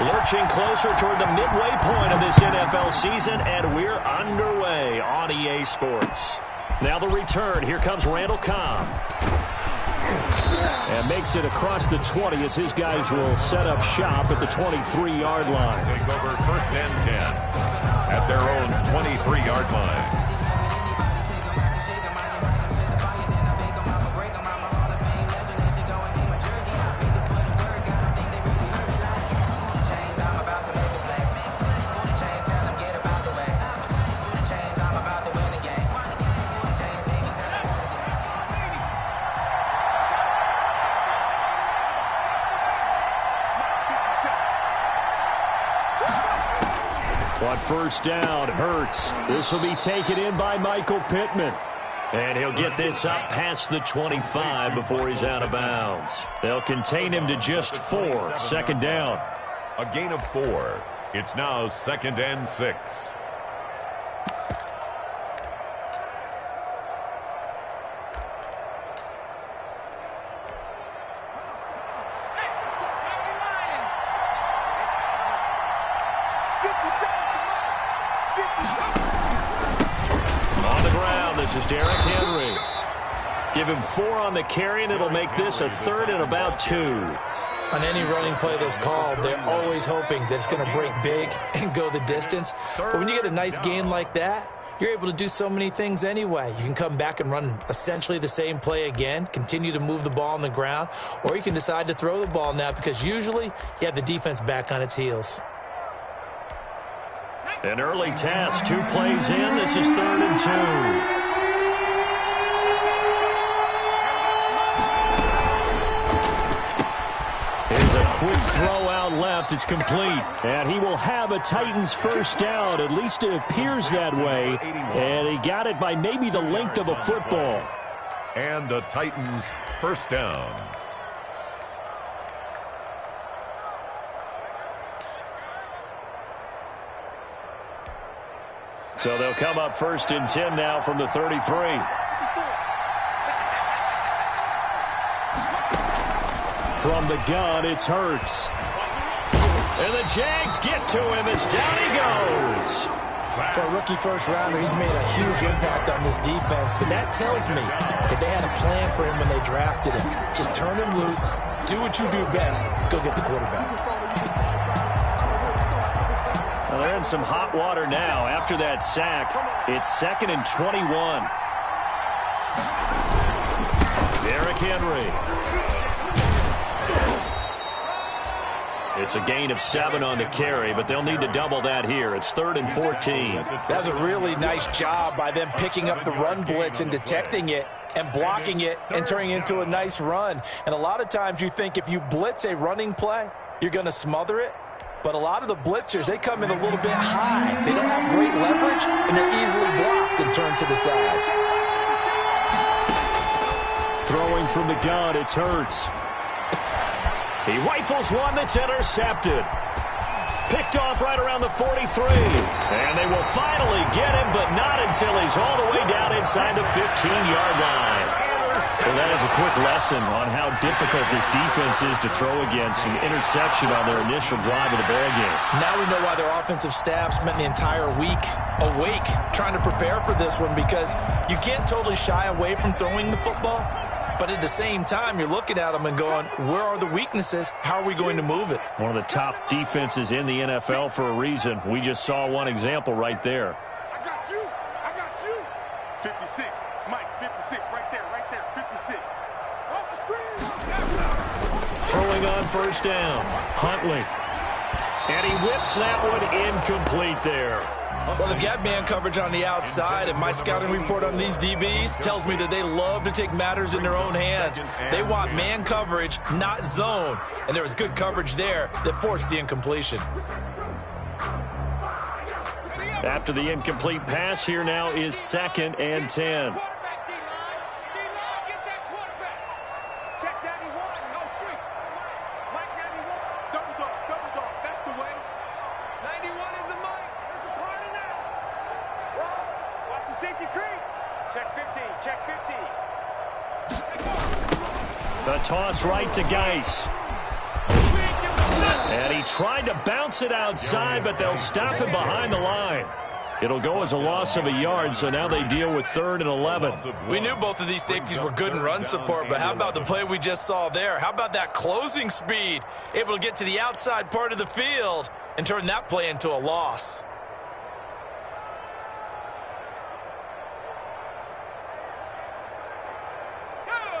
Lurching closer toward the midway point of this NFL season, and we're underway on EA Sports. Now the return. Here comes Randall Cobb. And makes it across the 20 as his guys will set up shop at the 23-yard line. Take over 1st and 10 at their own 23-yard line. On 1st down, Hurts. This will be taken in by Michael Pittman. And he'll get this up past the 25 before he's out of bounds. They'll contain him to just 4. 2nd down. A gain of 4. It's now 2nd and 6. This is Derrick Henry. Give him 4 on the carry, and it'll make this a 3rd and about 2. On any running play that's called, they're always hoping that it's going to break big and go the distance. But when you get a nice gain like that, you're able to do so many things anyway. You can come back and run essentially the same play again, continue to move the ball on the ground, or you can decide to throw the ball now because usually you have the defense back on its heels. An early task, 2 plays in. This is 3rd and 2. Here's a quick throw out left. It's complete. And he will have a Titans 1st down. At least it appears that way. And he got it by maybe the length of a football. And the Titans 1st down. So they'll come up 1st and 10 now from the 33. From the gun, it's Hurts. And the Jags get to him as down he goes. For a rookie first-rounder, he's made a huge impact on this defense, but that tells me that they had a plan for him when they drafted him. Just turn him loose, do what you do best, go get the quarterback. Well, they're in some hot water now. After that sack, it's 2nd and 21. Derrick Henry. It's a gain of 7 on the carry, but they'll need to double that here. It's 3rd and 14. That was a really nice job by them picking up the run blitz and detecting it and blocking it and turning it into a nice run. And a lot of times you think if you blitz a running play, you're going to smother it. But a lot of the blitzers, they come in a little bit high. They don't have great leverage, and they're easily blocked and turned to the side. Throwing from the gun, it's Hurts. He rifles one that's intercepted. Picked off right around the 43. And they will finally get him, but not until he's all the way down inside the 15-yard line. Well, that is a quick lesson on how difficult this defense is to throw against. An interception on their initial drive of the ball game. Now we know why their offensive staff spent the entire week awake trying to prepare for this one, because you can't totally shy away from throwing the football. But at the same time, you're looking at them and going, where are the weaknesses? How are we going to move it? One of the top defenses in the NFL for a reason. We just saw one example right there. I got you. I got you. 56. Mike, 56. Right there. 56. Off the screen. Throwing on 1st down. Huntley. And he whips that one incomplete there. Well, they've got man coverage on the outside, and my scouting report on these DBs tells me that they love to take matters in their own hands. They want man coverage, not zone. And there was good coverage there that forced the incompletion. After the incomplete pass, here now is 2nd and 10. The toss right to Geis. And And he tried to bounce it outside, but they'll stop him behind the line. It'll go as a loss of a yard, so now they deal with 3rd and 11. We knew both of these safeties were good in run support, but how about the play we just saw there? How about that closing speed? Able to get to the outside part of the field and turn that play into a loss.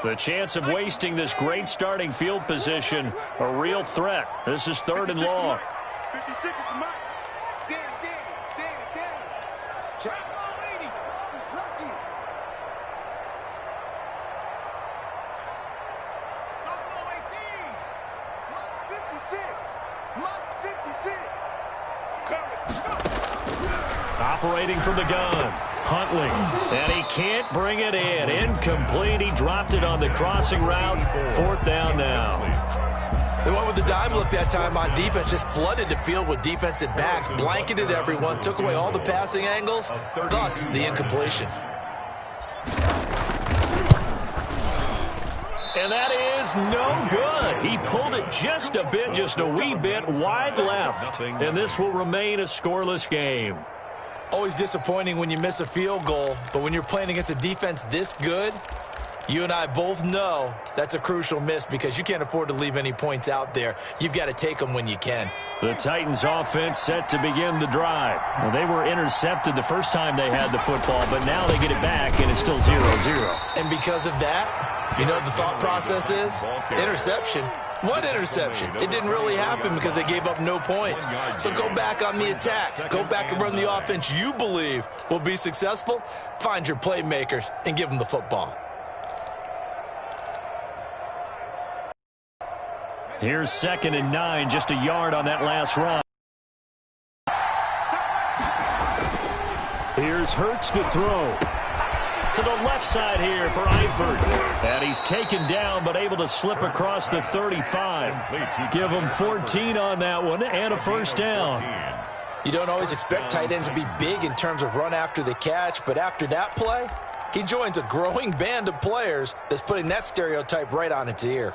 The chance of wasting this great starting field position, a real threat. This is 3rd and long. 56 is the mark. Danny. Check. Lucky. Buffalo 18. Mott's 56. Operating from the gun. Huntley, and he can't bring it in. Incomplete. He dropped it on the crossing route. 4th down now. They went with the dime look that time on defense, just flooded the field with defensive backs, blanketed everyone, took away all the passing angles, thus the incompletion. And that is no good. He pulled it just a wee bit wide left. And this will remain a scoreless game. Always disappointing when you miss a field goal, but when you're playing against a defense this good, you and I both know that's a crucial miss because you can't afford to leave any points out there. You've got to take them when you can. The Titans offense set to begin the drive. Well, they were intercepted the first time they had the football, but now they get it back and it's still 0-0. And because of that, you know what the thought process is? Interception. What interception? It didn't really happen because they gave up no points. So go back on the attack. Go back and run the offense you believe will be successful. Find your playmakers and give them the football. Here's 2nd and 9, just a yard on that last run. Here's Hurts to throw. To the left side here for Eifert. And he's taken down, but able to slip across the 35. Give him 14 on that one and a 1st down. You don't always expect tight ends to be big in terms of run after the catch, but after that play, he joins a growing band of players that's putting that stereotype right on its ear.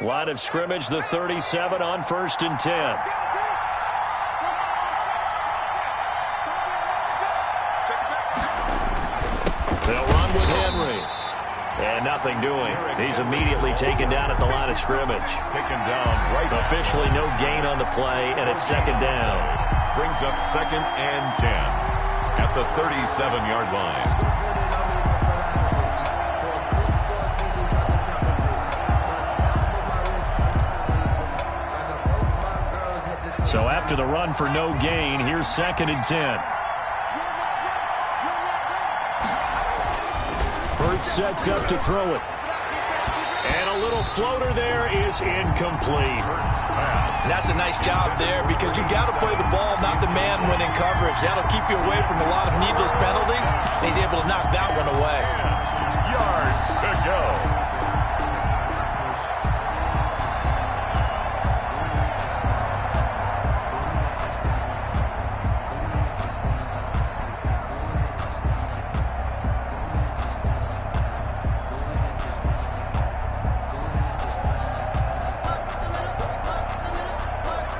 Line of scrimmage, the 37 on 1st and 10. They'll run with Henry. And nothing doing. He's immediately taken down at the line of scrimmage. Taken down right. Officially no gain on the play, and it's 2nd down. Brings up 2nd and 10 at the 37-yard line. So after the run for no gain, here's 2nd and 10. Hurts sets up to throw it. And a little floater there is incomplete. That's a nice job there because you got to play the ball, not the man when in coverage. That'll keep you away from a lot of needless penalties, and he's able to knock that one away. Yards to go.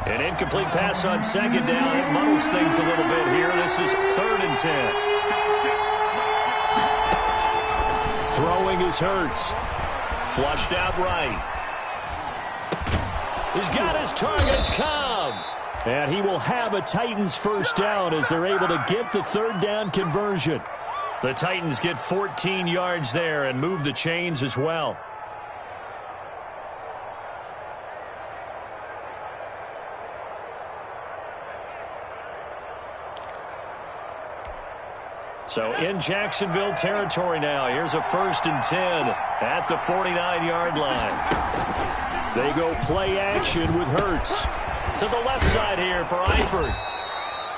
An incomplete pass on 2nd down. It muddles things a little bit here. This is 3rd and 10. Throwing is Hurts. Flushed out right. He's got his targets come. And he will have a Titans 1st down as they're able to get the 3rd down conversion. The Titans get 14 yards there and move the chains as well. So in Jacksonville territory now. Here's a 1st and 10 at the 49-yard line. They go play action with Hurts. To the left side here for Eifert.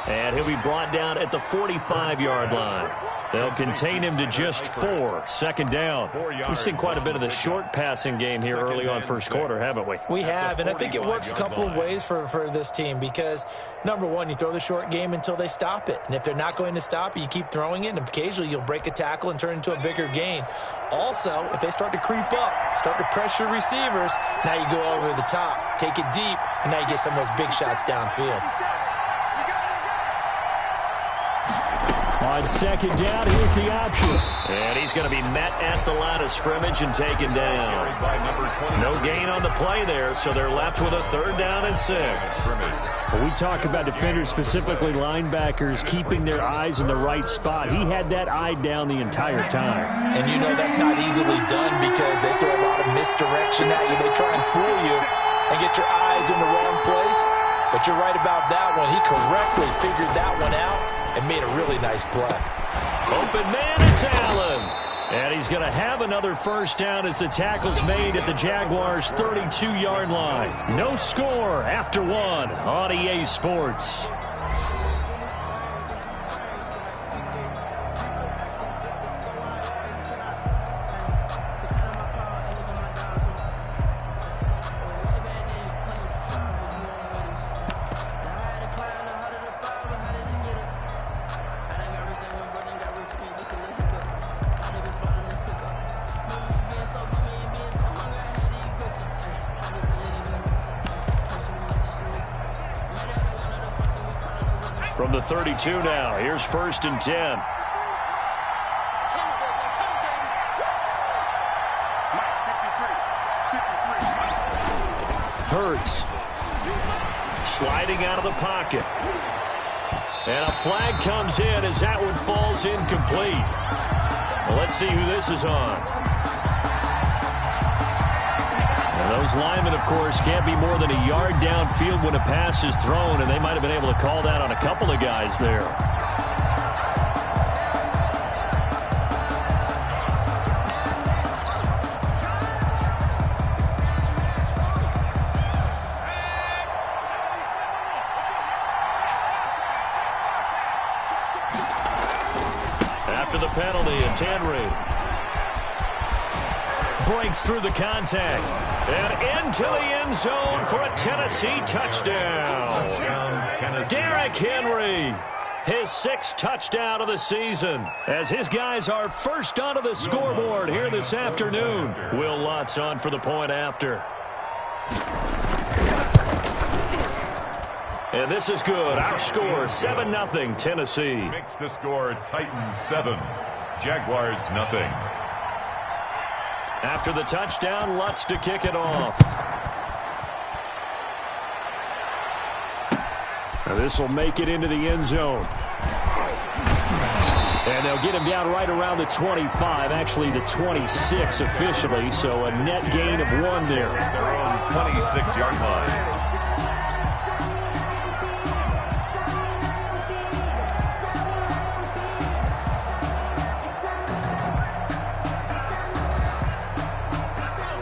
And he'll be brought down at the 45-yard line. They'll contain him to just 4. Second down. We've seen quite a bit of the short passing game here early on first quarter, haven't we? We have, and I think it works a couple of ways for this team because, number one, you throw the short game until they stop it. And if they're not going to stop it, you keep throwing it, and occasionally you'll break a tackle and turn it into a bigger gain. Also, if they start to creep up, start to pressure receivers, now you go over the top, take it deep, and now you get some of those big shots downfield. On second down, here's the option. And he's going to be met at the line of scrimmage and taken down. No gain on the play there, so they're left with a 3rd down and 6. Well, we talk about defenders, specifically linebackers, keeping their eyes in the right spot. He had that eye down the entire time. And you know that's not easily done because they throw a lot of misdirection at you. They try and fool you and get your eyes in the wrong place. But you're right about that one. He correctly figured that one out and made a really nice play. Open man, it's Allen. And he's going to have another first down as the tackle's made at the Jaguars' 32-yard line. No score after 1 on EA Sports. From the 32 now, here's 1st and 10. Hurts. Sliding out of the pocket. And a flag comes in as that one falls incomplete. Well, let's see who this is on. Those linemen, of course, can't be more than a yard downfield when a pass is thrown, and they might have been able to call that on a couple of guys there. After the penalty, it's Henry. Breaks through the contact. And into the end zone for a Tennessee touchdown. Derrick Henry, his 6th touchdown of the season, as his guys are first onto the scoreboard here this afternoon. Will Lutz on for the point after. And this is good. Our score, 7-0 Tennessee. Makes the score Titans 7, Jaguars nothing. After the touchdown, Lutz to kick it off. Now this will make it into the end zone. And they'll get him down right around the 25, actually the 26 officially, so a net gain of 1 there. Their own 26-yard line.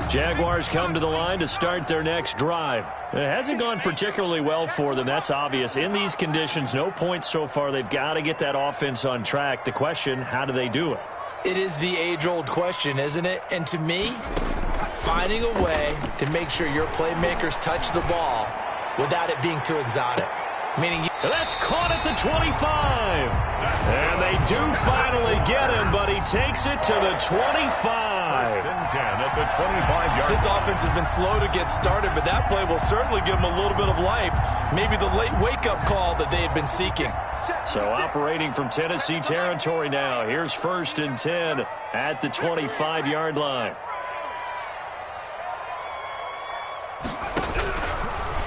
Jaguars come to the line to start their next drive. It hasn't gone particularly well for them. That's obvious. In these conditions, no points so far. They've got to get that offense on track. The question, how do they do it? It is the age-old question, isn't it? And to me, finding a way to make sure your playmakers touch the ball without it being too exotic. Meaning that's caught at the 25. And they do finally get him, but he takes it to the 25. At the 25-yard. This offense has been slow to get started, but that play will certainly give them a little bit of life. Maybe the late wake-up call that they had been seeking. So operating from Tennessee territory now. Here's 1st and 10 at the 25-yard line.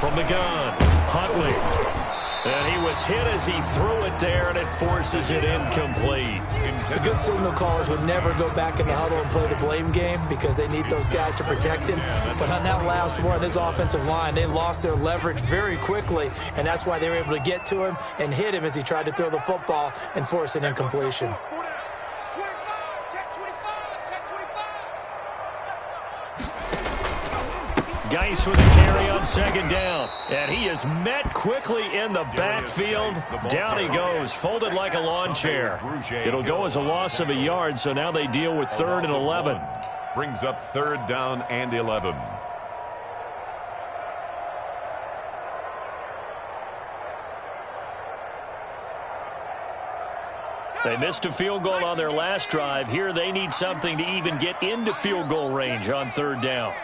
From the gun, Huntley. And he was hit as he threw it there, and it forces it incomplete. The good signal callers would never go back in the huddle and play the blame game because they need those guys to protect him. But on that last one, his offensive line, they lost their leverage very quickly, and that's why they were able to get to him and hit him as he tried to throw the football and force an incompletion. Geis with a carry on second down. And he is met quickly in the backfield. Down he goes, folded like a lawn chair. It'll go as a loss of a yard, so now they deal with 3rd and 11. Brings up 3rd down and 11. They missed a field goal on their last drive. Here they need something to even get into field goal range on 3rd down.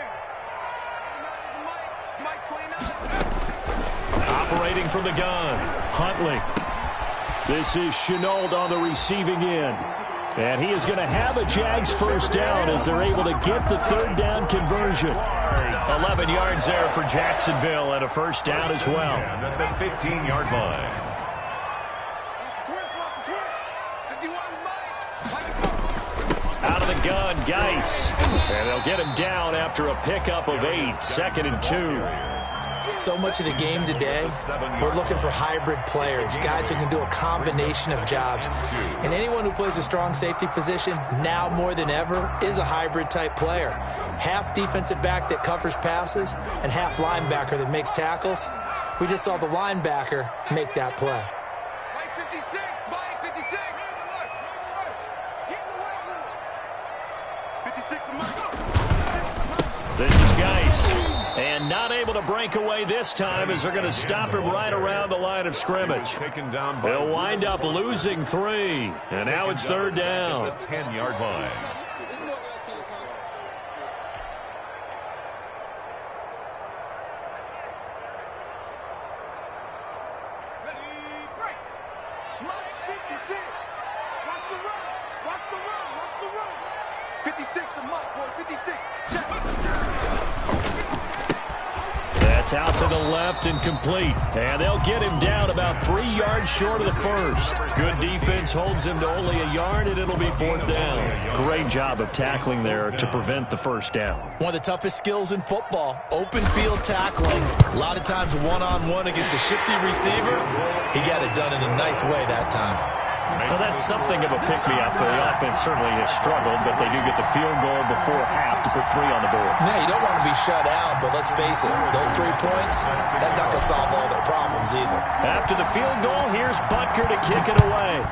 Operating from the gun, Huntley. This is Chenault on the receiving end. And he is going to have a Jags first down as they're able to get the 3rd down conversion. 11 yards there for Jacksonville and a first down as well. At the 15-yard line. Out of the gun, Geis. And they'll get him down after a pickup of 8, 2nd and 2. So much of the game today, we're looking for hybrid players, guys who can do a combination of jobs. And anyone who plays a strong safety position, now more than ever, is a hybrid-type player. Half defensive back that covers passes and half linebacker that makes tackles. We just saw the linebacker make that play. Mike 56, Mike 56. Get in the weight room. 56 to Mike. This is Geis. And not able to break away this time as they're going to stop him right around the line of scrimmage. They'll wind up losing 3. And now it's 3rd down. At the 10-yard line. Mike 56. Watch the run. Watch the run. Watch the run. 56 to Mike, boy. 56. Check. That's out to the left and complete. And they'll get him down about 3 yards short of the first. Good defense holds him to only a yard, and it'll be 4th down. Great job of tackling there to prevent the first down. One of the toughest skills in football, open field tackling. A lot of times one-on-one against a shifty receiver. He got it done in a nice way that time. Well, that's something of a pick-me-up. The offense certainly has struggled, but they do get the field goal before half to put 3 on the board. Yeah, you don't want to be shut out, but let's face it, those 3 points, that's not going to solve all their problems either. After the field goal, here's Butker to kick it away.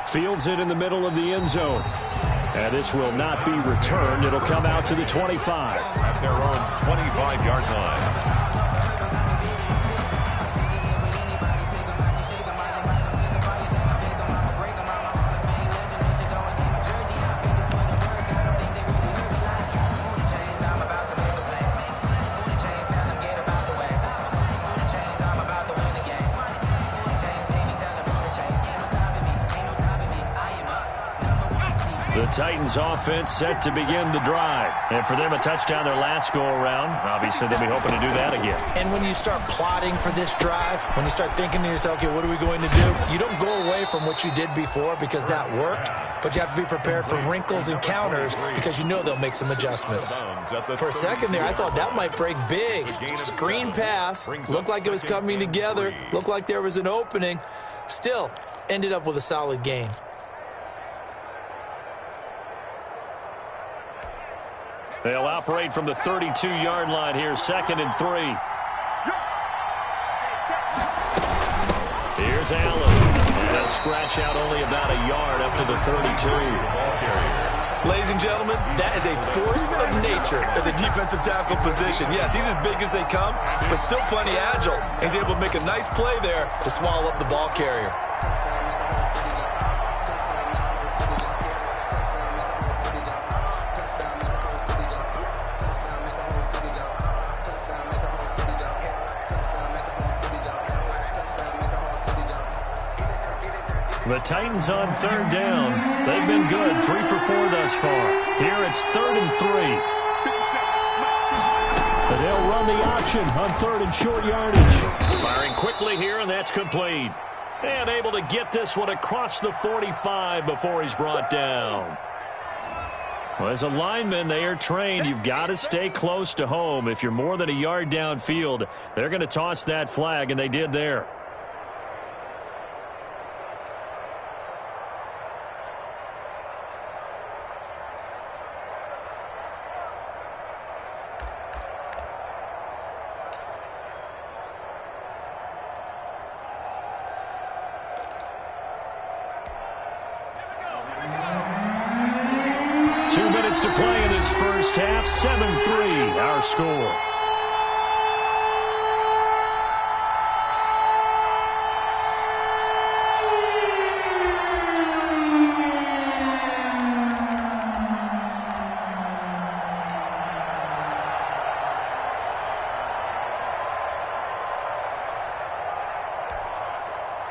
Fields it in the middle of the end zone. And this will not be returned. It'll come out to the 25. At their own 25-yard line. The Titans offense set to begin the drive. And for them, a touchdown their last go-around. Obviously, they'll be hoping to do that again. And when you start plotting for this drive, when you start thinking to yourself, okay, what are we going to do? You don't go away from what you did before because that worked, but you have to be prepared for wrinkles and counters because you know they'll make some adjustments. For a second there, I thought that might break big. Screen pass, looked like it was coming together, looked like there was an opening. Still, ended up with a solid gain. They'll operate from the 32-yard line here, 2nd and 3. Here's Allen. They'll scratch out only about a yard up to the 32. Ladies and gentlemen, that is a force of nature at the defensive tackle position. Yes, he's as big as they come, but still plenty agile. He's able to make a nice play there to swallow up the ball carrier. The Titans on 3rd down. They've been good, 3 for 4 thus far. Here it's 3rd and 3. But they'll run the option on 3rd and short yardage. Firing quickly here, and that's complete. And able to get this one across the 45 before he's brought down. Well, as a lineman, they are trained. You've got to stay close to home. If you're more than a yard downfield, they're going to toss that flag, and they did there. 2 minutes to play in this first half. 7-3, our score.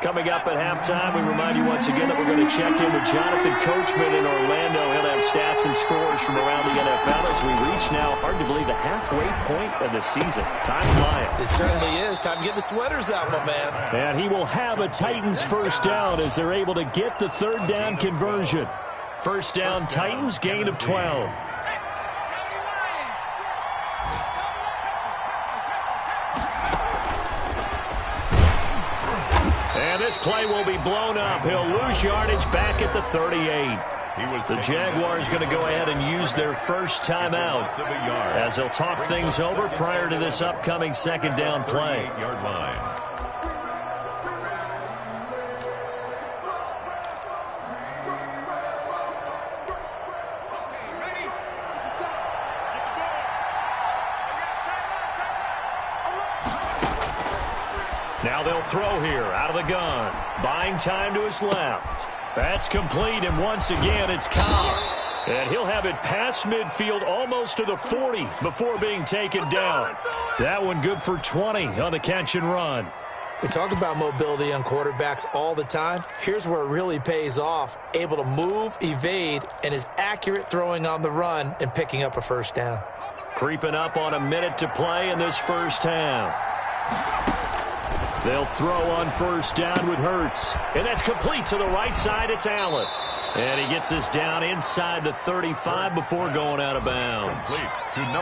Coming up at halftime, we remind you once again that we're going to check in with Jonathan Coachman in Orlando. He'll have stats and scores from around the NFL as we reach now, hard to believe, the halfway point of the season. Time flying. It certainly is. Time to get the sweaters out, my man. And he will have a Titans first down as they're able to get the third down conversion. First down, Titans, gain of 12. And this play will be blown up. He'll lose yardage back at the 38. The Jaguars going to go ahead and use their first timeout as they'll talk things over prior to this upcoming second down play. Yard line. Now they'll throw here out of the gun. Buying time to his left. That's complete, and once again, it's Carr. And he'll have it past midfield almost to the 40 before being taken down. That one good for 20 on the catch and run. We talk about mobility on quarterbacks all the time. Here's where it really pays off. Able to move, evade, and is accurate throwing on the run and picking up a first down. Creeping up on a minute to play in this first half. They'll throw on first down with Hurts. And that's complete to the right side. It's Allen. And he gets this down inside the 35 before going out of bounds.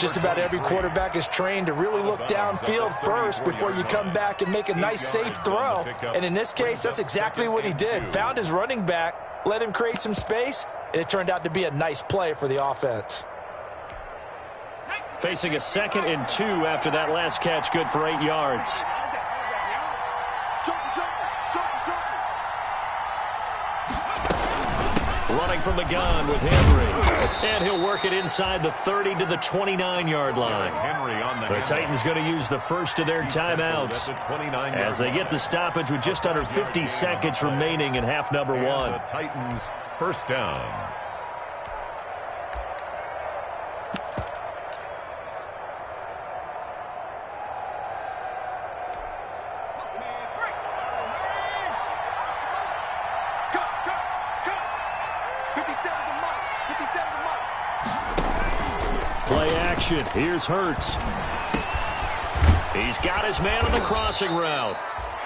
Just about every quarterback is trained to really look downfield first before you come back and make a nice, safe throw. And in this case, that's exactly what he did. Found his running back, let him create some space, and it turned out to be a nice play for the offense. Facing a 2nd and 2 after that last catch, good for 8 yards. Running from the gun with Henry. And he'll work it inside the 30 to the 29-yard line. The Titans going to use the first of their timeouts as they get the stoppage with just under 50 seconds remaining in half number 1. The Titans first down. Here's Hurts. He's got his man on the crossing route.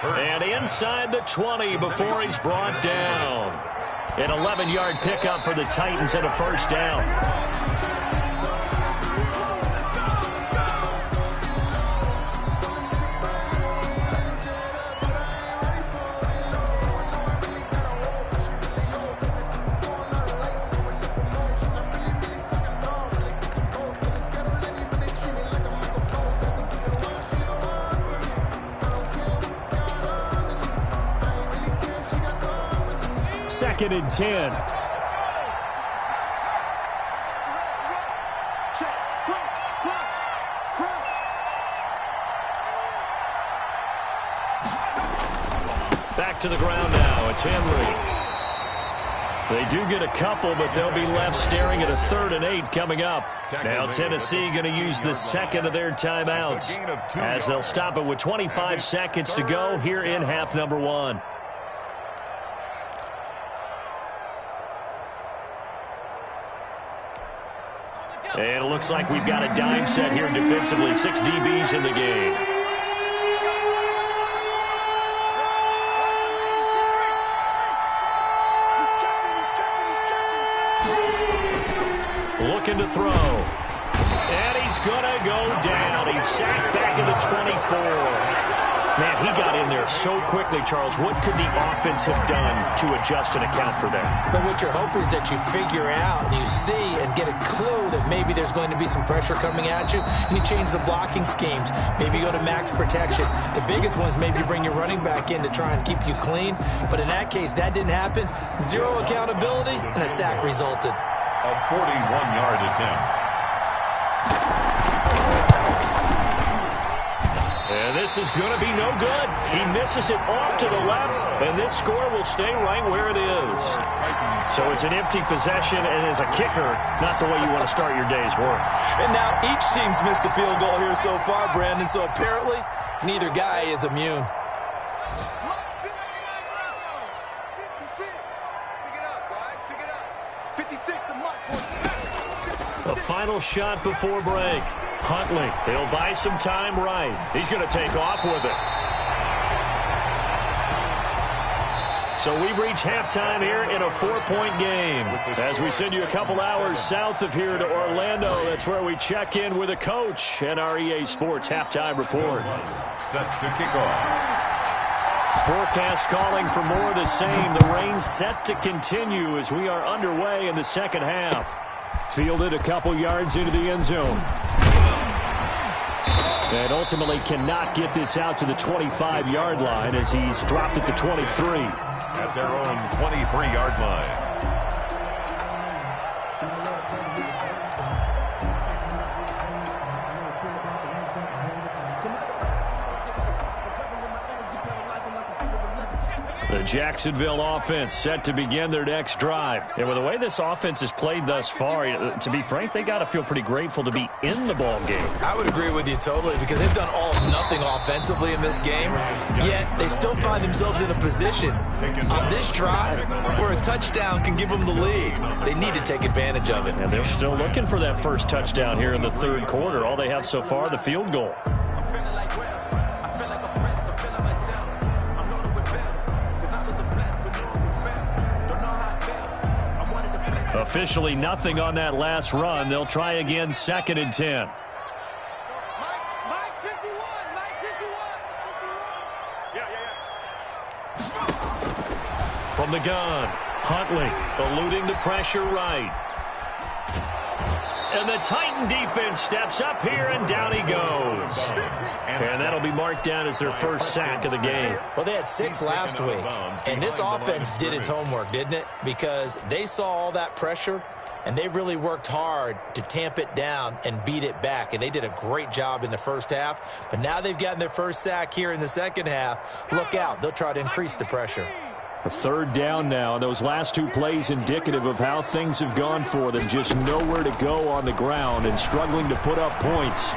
And inside the 20 before he's brought down. An 11-yard pickup for the Titans and a first down. Second and 10. Back to the ground now. It's Henry. They do get a couple, but they'll be left staring at a 3rd and 8 coming up. Now Tennessee going to use the second of their timeouts as they'll stop it with 25 seconds to go here in half number 1. And it looks like we've got a dime set here defensively. 6 DBs in the game. Looking to throw. And he's going to go down. He's sacked back in the 24. Man, he got in there so quickly, Charles. What could the offense have done to adjust and account for that? But what you're hoping is that you figure out and you see and get a clue that maybe there's going to be some pressure coming at you, and you change the blocking schemes. Maybe go to max protection. The biggest one is maybe bring your running back in to try and keep you clean. But in that case, that didn't happen. Zero accountability, and a sack resulted. A 41-yard attempt. And this is going to be no good. He misses it off to the left, and this score will stay right where it is. So it's an empty possession, and as a kicker, not the way you want to start your day's work. And now each team's missed a field goal here so far, Brandon, so apparently neither guy is immune. A final shot before break. Huntley, he'll buy some time right. He's going to take off with it. So we've reached halftime here in a 4-point game. As we send you a couple hours south of here to Orlando, that's where we check in with a coach and our EA Sports halftime report. Set to kick off. Forecast calling for more of the same. The rain set to continue as we are underway in the second half. Fielded a couple yards into the end zone. And ultimately cannot get this out to the 25-yard line as he's dropped it to 23. At their own 23-yard line. The Jacksonville offense set to begin their next drive. And with the way this offense has played thus far, to be frank, they got to feel pretty grateful to be in the ball game. I would agree with you totally because they've done all nothing offensively in this game, yet they still find themselves in a position on this drive where a touchdown can give them the lead. They need to take advantage of it. And they're still looking for that first touchdown here in the third quarter. All they have so far, the field goal. Officially nothing on that last run. They'll try again, 2nd and 10. Mike 51, Mike 51. From the gun, Huntley eluding the pressure right. And the Titan defense steps up here, and down he goes. And that'll be marked down as their first sack of the game. Well, they had 6 last week, and this offense did its homework, didn't it? Because they saw all that pressure, and they really worked hard to tamp it down and beat it back. And they did a great job in the first half. But now they've gotten their first sack here in the second half. Look out. They'll try to increase the pressure. A third down now, and those last 2 plays indicative of how things have gone for them. Just nowhere to go on the ground and struggling to put up points.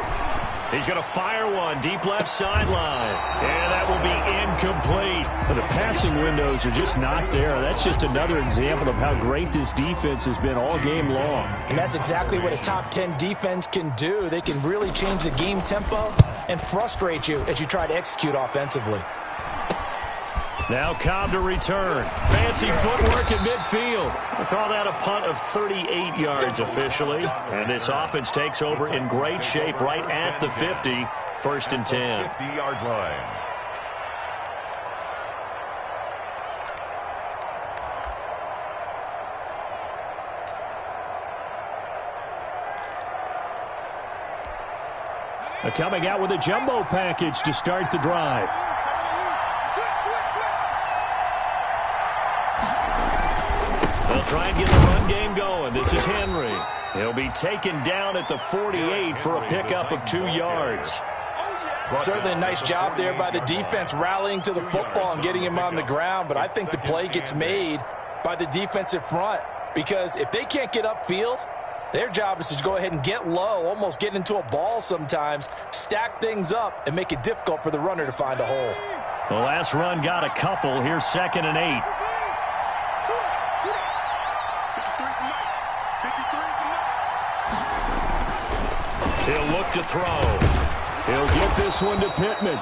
He's going to fire one deep left sideline. And that will be incomplete. But the passing windows are just not there. That's just another example of how great this defense has been all game long. And that's exactly what a top 10 defense can do. They can really change the game tempo and frustrate you as you try to execute offensively. Now Cobb to return. Fancy footwork in midfield. We'll call that a punt of 38 yards officially. And this offense takes over in great shape right at the 50. 1st and 10. 50-yard line. They're coming out with a jumbo package to start the drive. They'll try and get the run game going. This is Henry. He'll be taken down at the 48 for a pickup of 2 yards. Certainly a nice job there by the defense rallying to the football and getting him on the ground, but I think the play gets made by the defensive front because if they can't get upfield, their job is to go ahead and get low, almost get into a ball sometimes, stack things up, and make it difficult for the runner to find a hole. The last run got a couple. Here's 2nd and 8. He'll look to throw. He'll get this one to Pittman.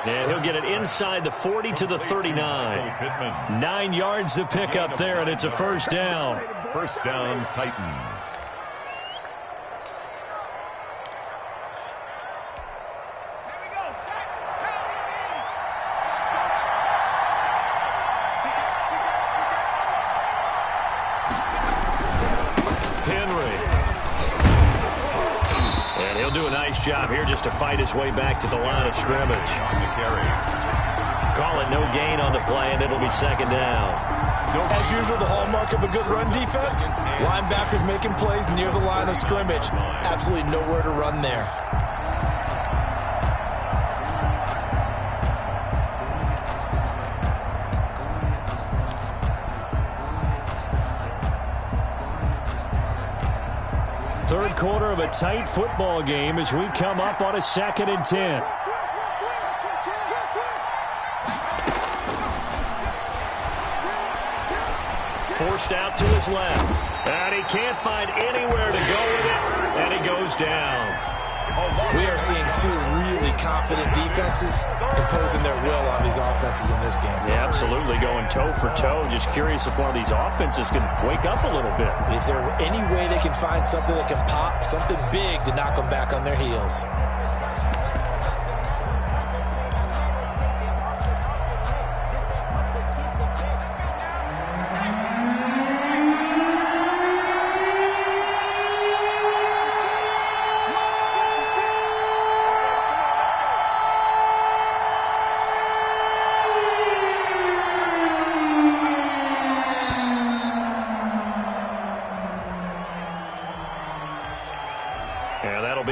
And he'll get it inside the 40 to the 39. 9 yards to pick up there, and it's a first down. First down, Titans. nice job here just to fight his way back to the line of scrimmage. On the carry. Call it no gain on the play, and it'll be second down. As usual, the hallmark of a good run defense, linebackers making plays near the line of scrimmage. Absolutely nowhere to run there. Third quarter of a tight football game as we come up on a 2nd and 10. Forced out to his left. And he can't find anywhere to go with it. And he goes down. We are seeing two really confident defenses imposing their will on these offenses in this game. Yeah, absolutely, going toe for toe. Just curious if one of these offenses can wake up a little bit. Is there any way they can find something that can pop, something big to knock them back on their heels?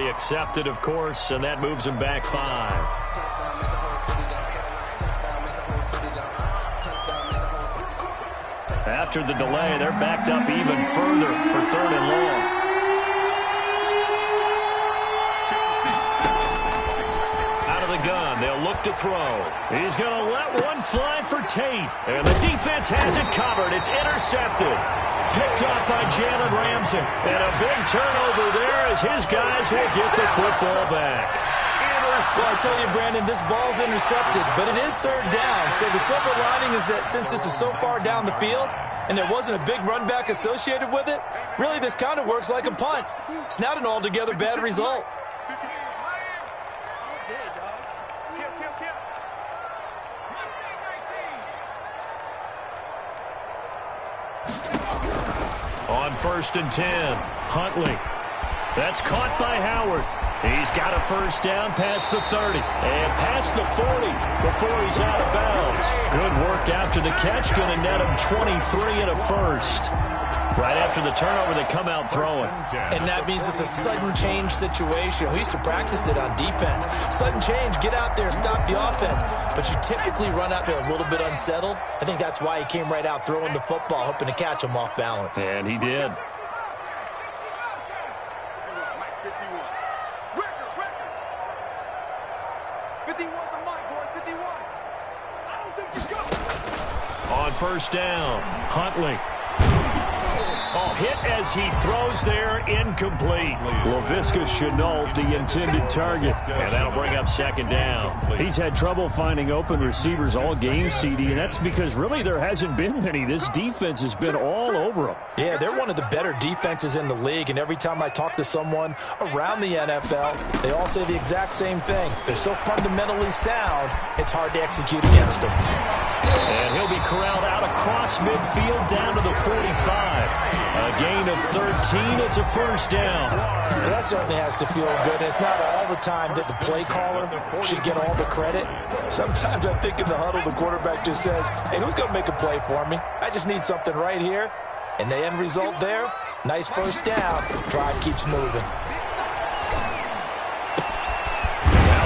Accepted, of course, and that moves him back 5. After the delay, they're backed up even further for 3rd and long. Out of the gun, they'll look to throw. He's going to let one fly for Tate, and the defense has it covered. It's intercepted. Picked off by Jalen Ramsey. And a big turnover there as his guys will get the football back. Well, I tell you, Brandon, this ball's intercepted, but it is 3rd down. So the silver lining is that since this is so far down the field and there wasn't a big run back associated with it, really this kind of works like a punt. It's not an altogether bad result. On 1st and 10, Huntley. That's caught by Howard. He's got a first down past the 30 and past the 40 before he's out of bounds. Good work after the catch. Going to net him 23 and a first. Right after the turnover, they come out throwing. And that means it's a sudden change situation. We used to practice it on defense. Sudden change, get out there, stop the offense. But you typically run out there a little bit unsettled. I think that's why he came right out throwing the football, hoping to catch him off balance. And he did. On 1st down, Huntley. Oh, hit as he throws there, incomplete. Laviska Chenault, the intended target. And that'll bring up 2nd down. He's had trouble finding open receivers all game, CD, and that's because really there hasn't been many. This defense has been all over them. Yeah, they're one of the better defenses in the league, and every time I talk to someone around the NFL, they all say the exact same thing. They're so fundamentally sound, it's hard to execute against them. And he'll be corralled out across midfield down to the 45. A gain of 13. It's a first down. Well, that certainly has to feel good. And it's not all the time that the play caller should get all the credit. Sometimes I think in the huddle, the quarterback just says, hey, who's going to make a play for me? I just need something right here. And the end result there, nice first down. Drive keeps moving.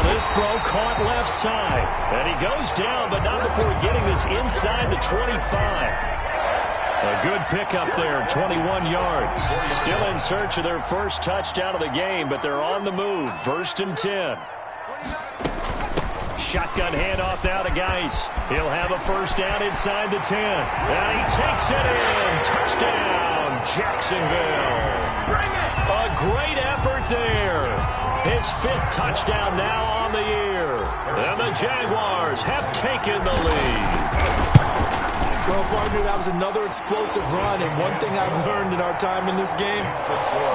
This throw caught left side. And he goes down, but not before getting this inside the 25. A good pickup there, 21 yards. Still in search of their first touchdown of the game, but they're on the move. 1st and 10. Shotgun handoff now to Geis. He'll have a first down inside the 10. And he takes it in. Touchdown, Jacksonville. A great effort there. His 5th touchdown now on the year. And the Jaguars have taken the lead. Well, partner, that was another explosive run, and one thing I've learned in our time in this game,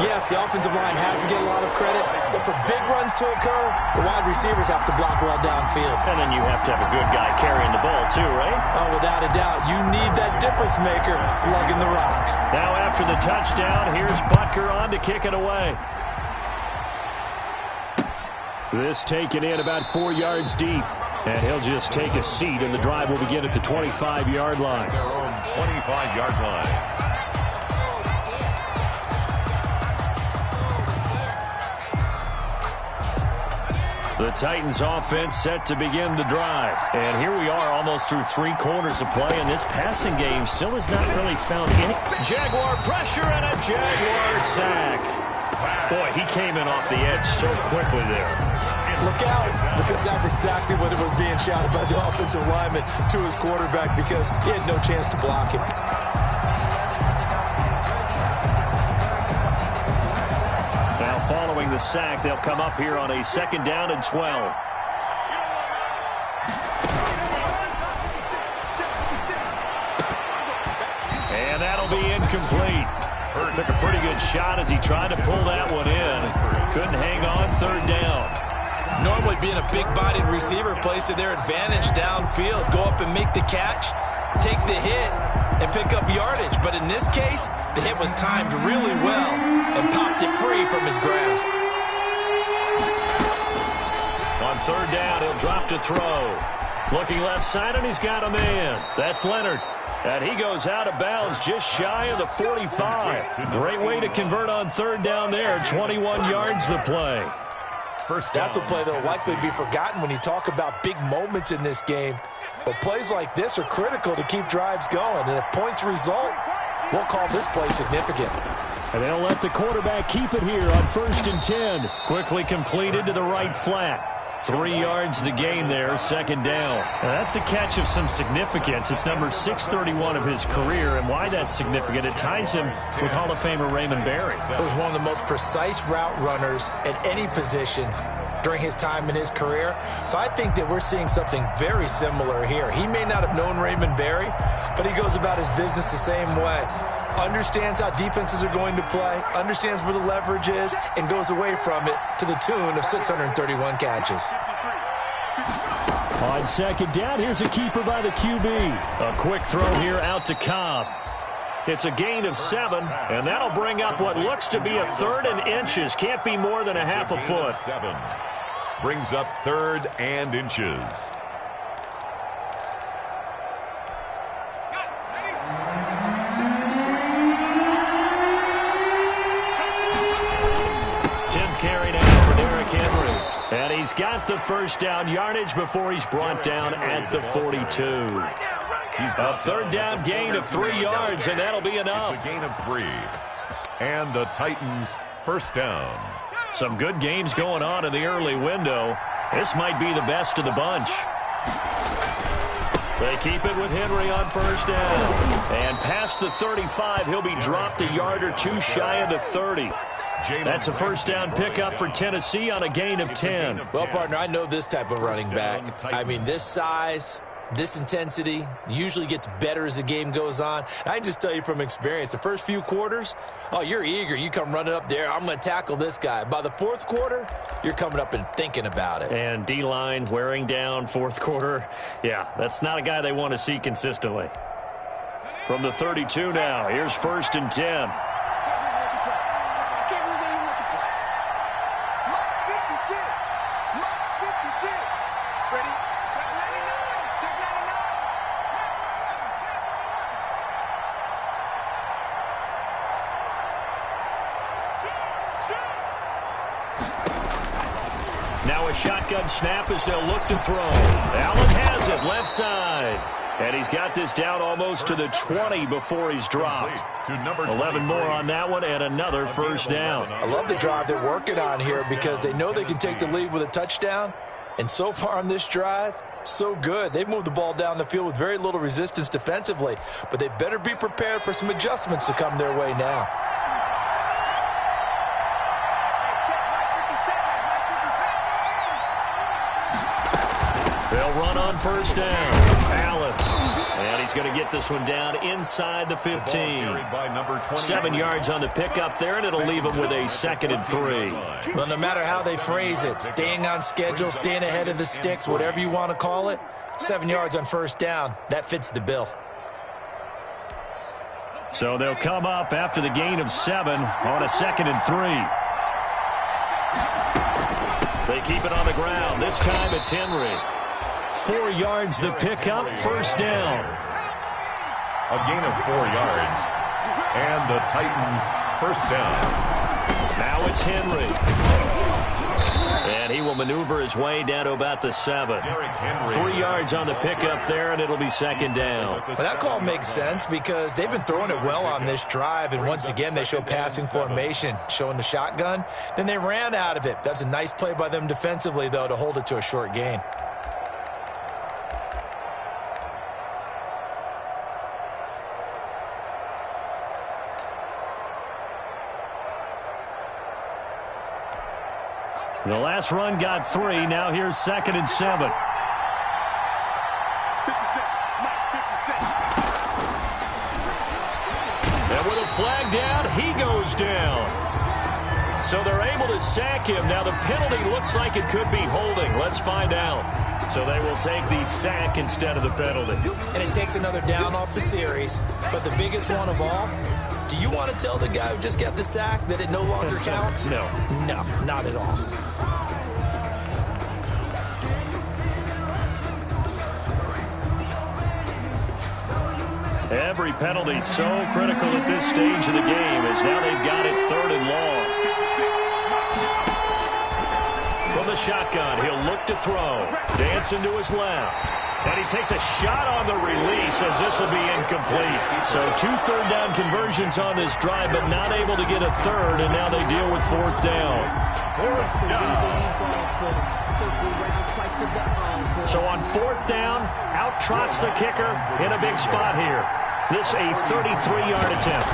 yes, the offensive line has to get a lot of credit, but for big runs to occur, the wide receivers have to block well downfield. And then you have to have a good guy carrying the ball too, right? Oh, without a doubt. You need that difference maker lugging the rock. Now after the touchdown, here's Butker on to kick it away. This taken in about 4 yards deep. And he'll just take a seat, and the drive will begin at the 25-yard line. Their own 25-yard line. The Titans offense set to begin the drive. And here we are almost through 3 quarters of play, and this passing game still has not really found any. Jaguar pressure and a Jaguar sack. Boy, he came in off the edge so quickly there. Look out, because that's exactly what it was being shouted by the offensive lineman to his quarterback, because he had no chance to block him. Now following the sack, they'll come up here on a 2nd down and 12. And that'll be incomplete. Took a pretty good shot as he tried to pull that one in. Couldn't hang on 3rd down. Normally being a big-bodied receiver plays to their advantage downfield. Go up and make the catch, take the hit, and pick up yardage. But in this case, the hit was timed really well and popped it free from his grasp. On 3rd down, he'll drop to throw. Looking left side, and he's got a man. That's Leonard. And he goes out of bounds just shy of the 45. Great way to convert on 3rd down there. 21 yards the play. That's a play that will likely be forgotten when you talk about big moments in this game. But plays like this are critical to keep drives going. And if points result, we'll call this play significant. And they'll let the quarterback keep it here on 1st and 10. Quickly completed to the right flat. 3 yards the gain there, 2nd down. Now that's a catch of some significance. It's number 631 of his career, and why that's significant, it ties him with Hall of Famer Raymond Berry. He was one of the most precise route runners at any position during his time in his career. So I think that we're seeing something very similar here. He may not have known Raymond Berry, but he goes about his business the same way. Understands how defenses are going to play, understands where the leverage is, and goes away from it to the tune of 631 catches. On 2nd down, here's a keeper by the QB. A quick throw here out to Cobb. It's a gain of 7, and that'll bring up what looks to be a 3rd and inches. Can't be more than a half a foot. 7 brings up 3rd and inches. And he's got the 1st down yardage before he's brought down at the 42. A 3rd down gain of 3 yards, and that'll be enough. It's a gain of 3. And the Titans 1st down. Some good games going on in the early window. This might be the best of the bunch. They keep it with Henry on 1st down. And past the 35, he'll be dropped a yard or 2 shy of the 30. That's a 1st down pickup for Tennessee on a gain of 10. Well, partner, I know this type of running back. I mean, this size, this intensity usually gets better as the game goes on. And I can just tell you from experience, the first few quarters, oh, you're eager. You come running up there, I'm going to tackle this guy. By the 4th quarter, you're coming up and thinking about it. And D-line wearing down 4th quarter. Yeah, that's not a guy they want to see consistently. From the 32 now, here's 1st and 10. Now a shotgun snap as they'll look to throw. Allen has it, left side. And he's got this down almost to the 20 before he's dropped. 11 more on that one and another 1st down. I love the drive they're working on here because they know they can take the lead with a touchdown. And so far on this drive, so good. They've moved the ball down the field with very little resistance defensively. But they better be prepared for some adjustments to come their way now. They'll run on 1st down. Allen. And he's going to get this one down inside the 15. 7 yards on the pickup there, and it'll leave him with a 2nd and 3. Well, no matter how they phrase it, staying on schedule, staying ahead of the sticks, whatever you want to call it, 7 yards on 1st down, that fits the bill. So they'll come up after the gain of 7 on a 2nd and 3. They keep it on the ground. This time it's Henry. 4 yards the pickup, first down. A gain of 4 yards. And the Titans first down. Now it's Henry. And he will maneuver his way down to about the 7. 3 yards on the pickup there, and it'll be second down. Well, that call makes sense because they've been throwing it well on this drive, and once again they show passing formation, showing the shotgun. Then they ran out of it. That's a nice play by them defensively, though, to hold it to a short gain. The last run got 3. Now here's 2nd and 7. 50 Cent. Mike, 50 Cent. And with a flag down, he goes down. So they're able to sack him. Now the penalty looks like it could be holding. Let's find out. So they will take the sack instead of the penalty. And it takes another down off the series. But the biggest one of all, do you want to tell the guy who just got the sack that it no longer counts? No. No, not at all. Every penalty so critical at this stage of the game as now they've got it 3rd and long. From the shotgun, he'll look to throw. Dancing to his left. And he takes a shot on the release as this will be incomplete. So 2 third-down conversions on this drive, but not able to get a third, and now they deal with 4th down. So on 4th down, out trots the kicker in a big spot here. This a 33-yard attempt.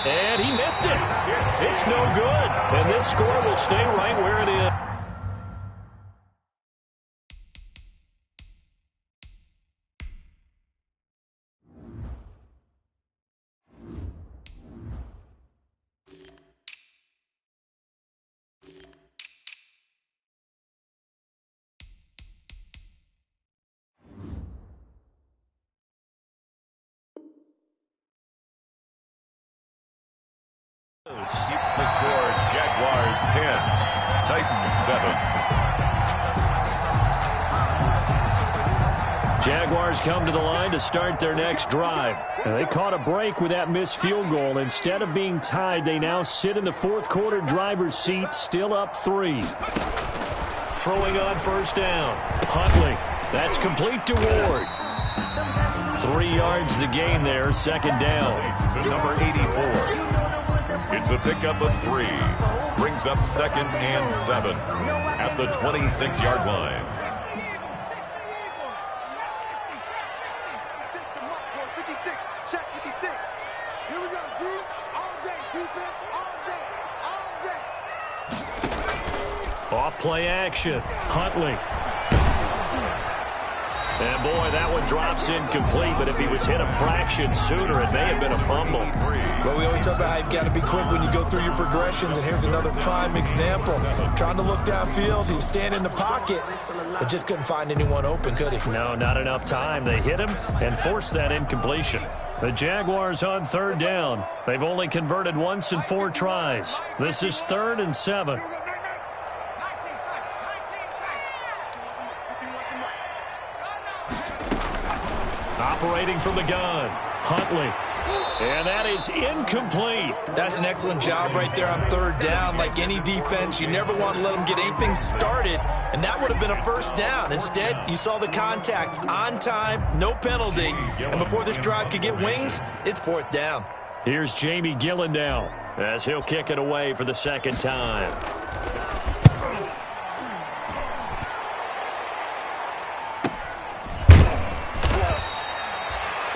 And he missed it. It's no good. And this score will stay right where it is. Keeps the score. Jaguars 10, Titans 7. Jaguars come to the line to start their next drive. And they caught a break with that missed field goal. Instead of being tied, they now sit in the 4th quarter driver's seat, still up 3. Throwing on first down. Huntley. That's complete to Ward. 3 yards the gain there, second down. To number 84. It's a pickup of 3. Brings up 2nd and 7 at the 26-yard line. 56. Check 56. Here we go, D. All day. Defense all day. All day. Off play action. Huntley. And boy, that one drops incomplete, but if he was hit a fraction sooner, it may have been a fumble. Well, we always talk about how you've got to be quick when you go through your progressions, and here's another prime example. Trying to look downfield, he was standing in the pocket, but just couldn't find anyone open, could he? No, not enough time. They hit him and forced that incompletion. The Jaguars on 3rd down. They've only converted once in 4 tries. This is 3rd and 7. Operating from the gun, Huntley. And that is incomplete. That's an excellent job right there on 3rd down. Like any defense, you never want to let them get anything started, and that would have been a first down. Instead, you saw the contact on time, no penalty, and before this drive could get wings, it's 4th down. Here's Jamie Gillen now as he'll kick it away for the 2nd time.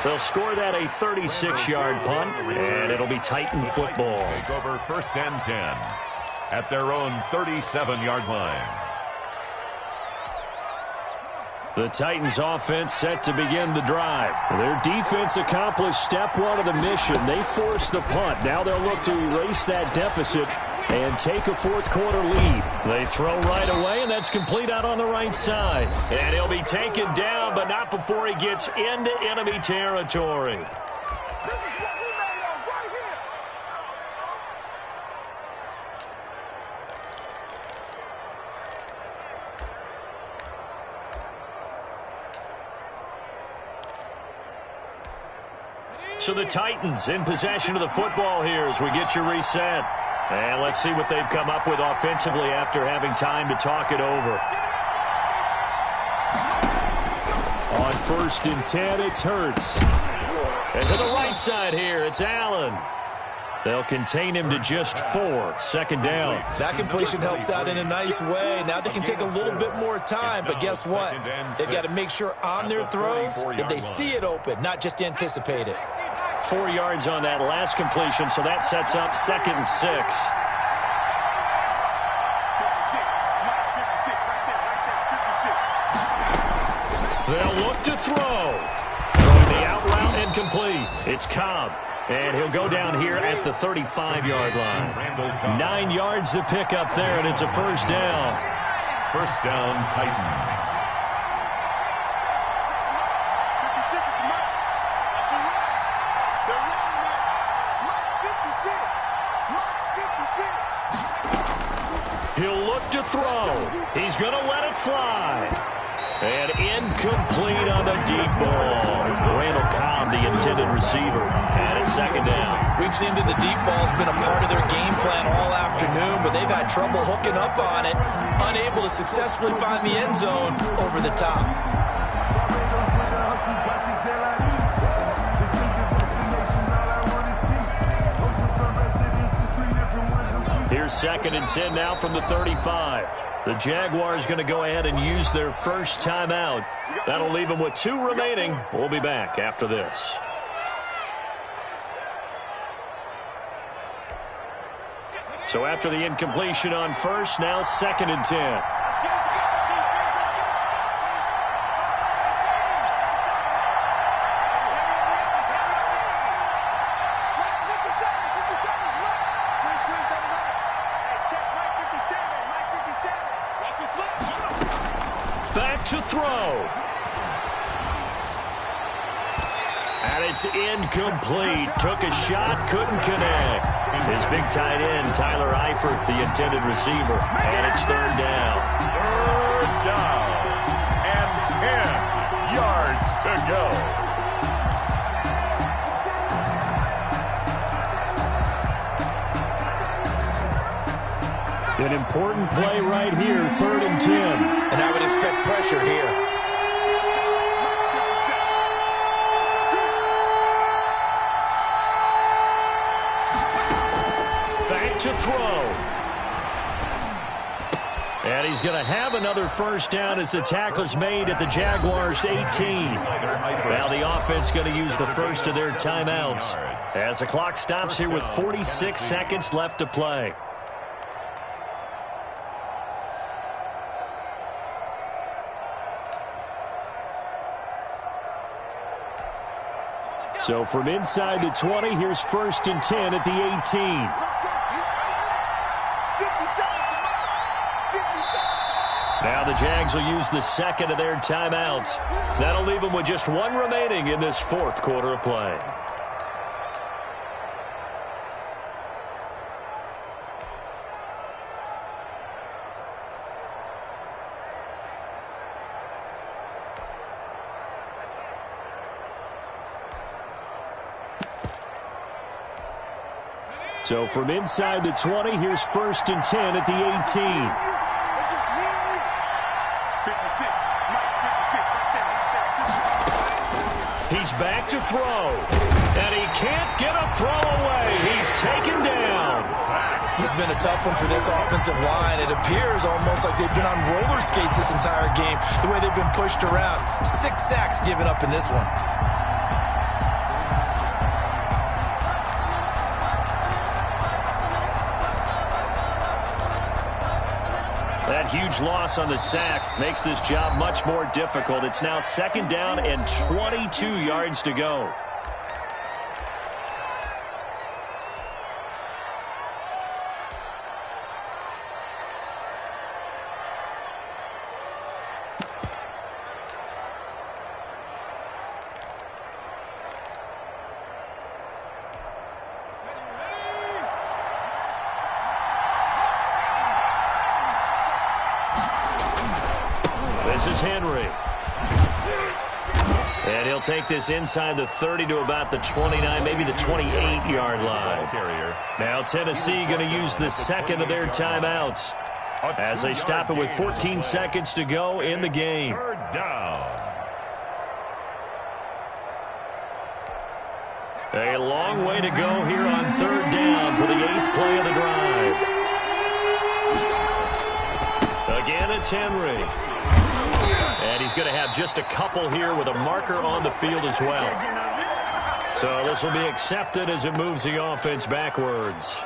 They'll score that a 36-yard punt, and it'll be Titan football. Take over 1st and 10 at their own 37-yard line. The Titans offense set to begin the drive. Their defense accomplished step 1 of the mission. They forced the punt. Now they'll look to erase that deficit and take a 4th quarter lead. They throw right away, and that's complete out on the right side. And he'll be taken down, but not before he gets into enemy territory. So the Titans in possession of the football here as we get you reset. And let's see what they've come up with offensively after having time to talk it over. On 1st and 10, it's Hurts. And to the right side here, it's Allen. They'll contain him to just 4. 2nd down. That completion helps out in a nice way. Now they can take a little bit more time, but guess what? They've got to make sure on their throws that they see it open, not just anticipate it. 4 yards on that last completion, so that sets up 2nd and 6. 56. Mike, 56, right there, 56. They'll look to throw. Throwing the out route incomplete. It's Cobb. And he'll go down here at the 35-yard line. 9 yards to pick up there, and it's a 1st down. 1st down, Titans. 56, Mike. That's a run. They're running it. Mike, 56. Mike, 56. He'll look to throw. He's going to let it fly. And incomplete on the deep ball. Randall Cobb, the intended receiver. And it's 2nd down. We've seen that the deep ball's been a part of their game plan all afternoon, but they've had trouble hooking up on it, unable to successfully find the end zone over the top. Here's 2nd and 10 now from the 35. The Jaguars going to go ahead and use their first timeout. That'll leave them with 2 remaining. We'll be back after this. So after the incompletion on 1st, now 2nd and 10. Back to throw. And it's incomplete. Took a shot, couldn't connect. His big tight end, Tyler Eifert, the intended receiver. And it's 3rd down. 3rd down. And 10 yards to go. An important play right here, 3rd and 10. And I would expect pressure here. Back to throw. And he's going to have another 1st down as the tackle's made at the Jaguars' 18. Now the offense going to use the first of their timeouts as the clock stops here with 46 seconds left to play. So from inside the 20, here's 1st and 10 at the 18. Let's go, you Titans. 57. Now the Jags will use the 2nd of their timeouts. That'll leave them with just 1 remaining in this 4th quarter of play. So from inside the 20, here's 1st and 10 at the 18. That's just me and you. 56. Mike, 56. Right there. 56. He's back to throw. And he can't get a throw away. He's taken down. This has been a tough one for this offensive line. It appears almost like they've been on roller skates this entire game, the way they've been pushed around. 6 sacks given up in this one. That huge loss on the sack makes this job much more difficult. It's now 2nd down and 22 yards to go. This is Henry. And he'll they'll take this inside the 30 to about the 29, maybe the 28-yard line. Now Tennessee going to use the second of their timeouts as they stop it with 14 seconds to go in the game. Third down. A long way to go here on third down for the 8th play of the drive. Again, it's Henry. And he's going to have just a couple here with a marker on the field as well. So this will be accepted as it moves the offense backwards.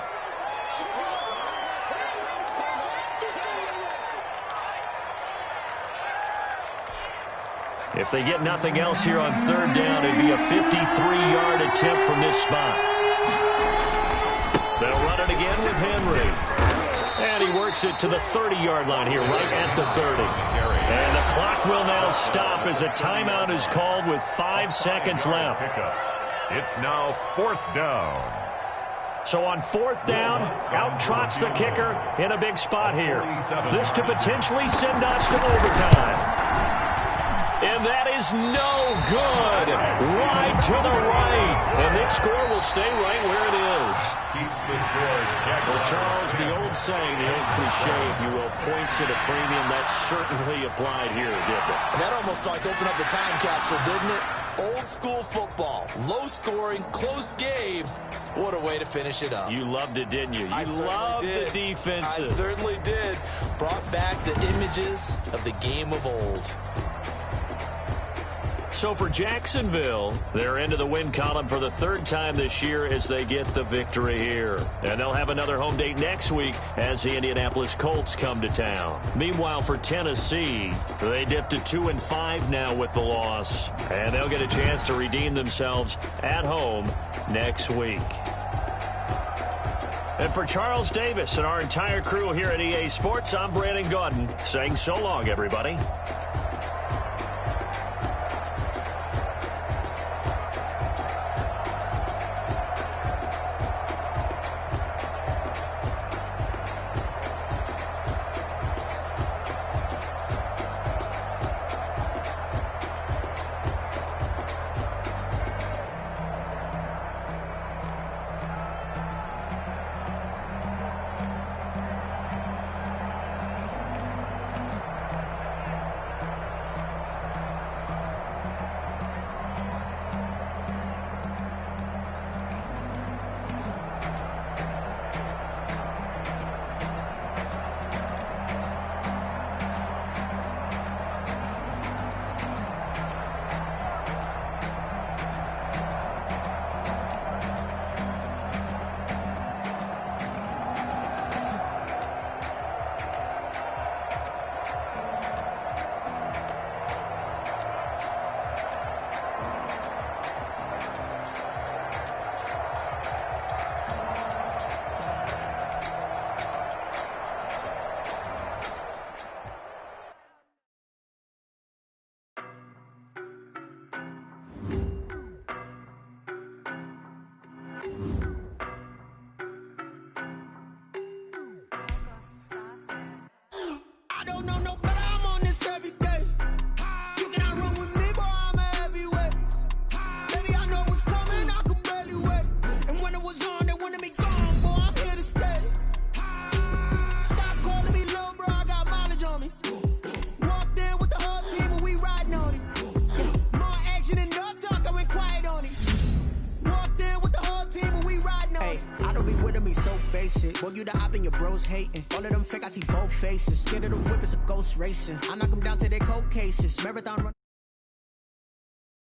If they get nothing else here on third down, it'd be a 53-yard attempt from this spot. They'll run it again with Henry. And he works it to the 30-yard line here, right at the 30. And the clock will now stop as a timeout is called with 5 seconds left. It's now fourth down. So on fourth down, out trots the kicker in a big spot here. This to potentially send us to overtime. And that is no good. Wide to the right. And this score will stay right where it is. Keeps the scores. Well, Charles, the old saying, the old cliche, if you will, points at a premium, that certainly applied here, didn't it? That almost like opened up the time capsule, didn't it? Old school football. Low scoring, close game. What a way to finish it up. You loved it, didn't you? You loved the defenses. I certainly did. Brought back the images of the game of old. So for Jacksonville, they're into the win column for the third time this year as they get the victory here. And they'll have another home date next week as the Indianapolis Colts come to town. Meanwhile, for Tennessee, they dipped to 2-5 now with the loss. And they'll get a chance to redeem themselves at home next week. And for Charles Davis and our entire crew here at EA Sports, I'm Brandon Gaudin saying so long, everybody. Boy, you the op and your bros hating. All of them fake, I see both faces. Scared of the whip, it's a ghost racing. I knock them down to their cold cases. Marathon run.